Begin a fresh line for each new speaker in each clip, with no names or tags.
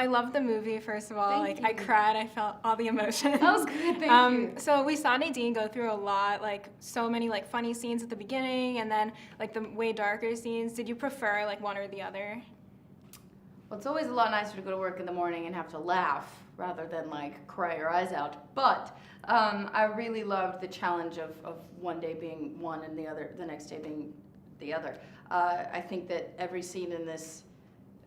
I love the movie, first of all.
Thank
I
you.
cried. I felt all the emotions.
Oh, good. Thank you.
So we saw Nadine go through a lot, so many funny scenes at the beginning, and then the way darker scenes. Did you prefer one or the other?
Well, it's always a lot nicer to go to work in the morning and have to laugh rather than cry your eyes out. But I really loved the challenge of one day being one and the next day being the other. I think that every scene in this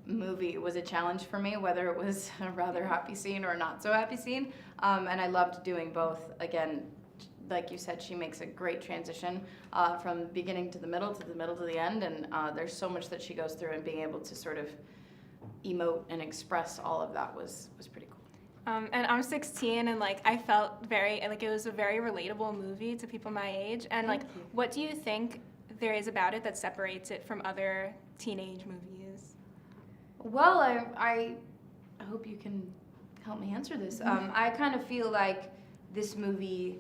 movie was a challenge for me, whether it was a rather happy scene or a not so happy scene. And I loved doing both. Again, like you said, she makes a great transition from the beginning to the middle to the end. And there's so much that she goes through, and being able to sort of emote and express all of that was pretty cool.
And I'm 16, and I felt very it was a very relatable movie to people my age. And what do you think there is about it that separates it from other teenage movies?
Well, I hope you can help me answer this. I kind of feel like this movie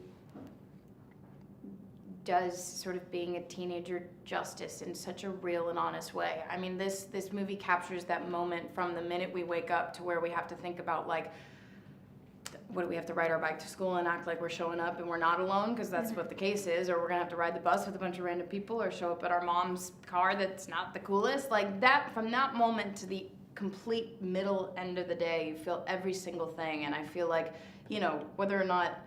does sort of being a teenager justice in such a real and honest way. I mean, this movie captures that moment from the minute we wake up to where we have to think about what do we have to ride our bike to school and act like we're showing up and we're not alone, because that's what the case is, or we're gonna have to ride the bus with a bunch of random people, or show up at our mom's car that's not the coolest. From that moment to the complete middle end of the day, you feel every single thing. And I feel whether or not,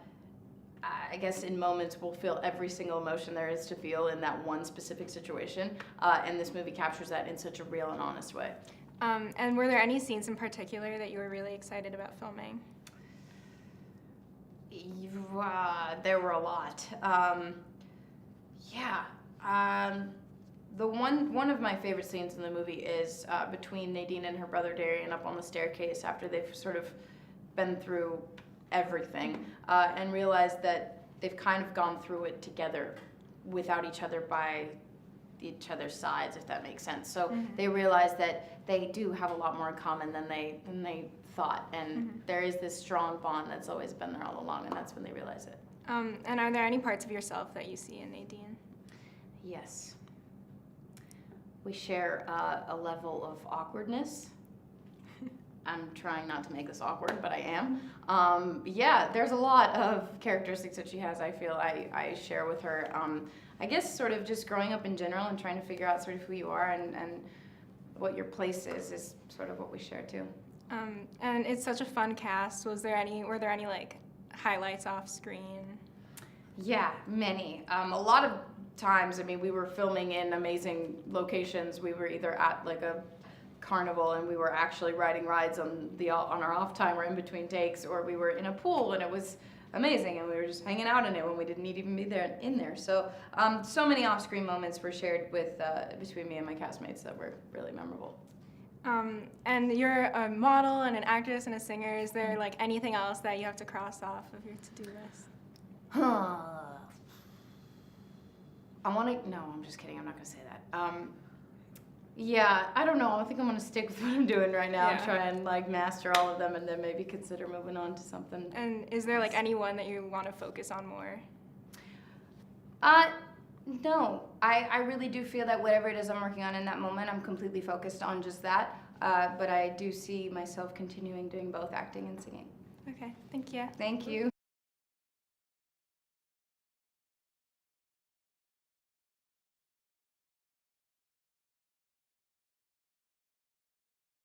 I guess in moments we'll feel every single emotion there is to feel in that one specific situation, and this movie captures that in such a real and honest way.
And were there any scenes in particular that you were really excited about filming?
There were a lot. The one of my favorite scenes in the movie is between Nadine and her brother Darian up on the staircase after they've sort of been through everything, and realized that they've kind of gone through it together without each other by each other's sides, if that makes sense. So they realize that they do have a lot more in common than they thought, and there is this strong bond that's always been there all along, and that's when they realize it.
And are there any parts of yourself that you see in Nadine?
Yes. We share a level of awkwardness. I'm trying not to make this awkward, but I am. There's a lot of characteristics that she has, I feel I share with her. I guess sort of just growing up in general and trying to figure out sort of who you are and what your place is sort of what we share too.
And it's such a fun cast. Were there any highlights off screen?
Yeah, many. A lot of times, I mean, we were filming in amazing locations. We were either at a carnival and we were actually riding rides on our off time or in between takes, or we were in a pool and it was amazing and we were just hanging out in it when we didn't need to even be in there. So so many off-screen moments were shared between me and my castmates that were really memorable.
And you're a model and an actress and a singer. Is there anything else that you have to cross off of your to-do list?
No, I'm just kidding. I'm not going to say that. I don't know. I think I'm going to stick with what I'm doing right now and try and master all of them, and then maybe consider moving on to something.
And is there any one that you want to focus on more?
No. I really do feel that whatever it is I'm working on in that moment, I'm completely focused on just that. But I do see myself continuing doing both acting and singing.
Okay. Thank you.
Thank you.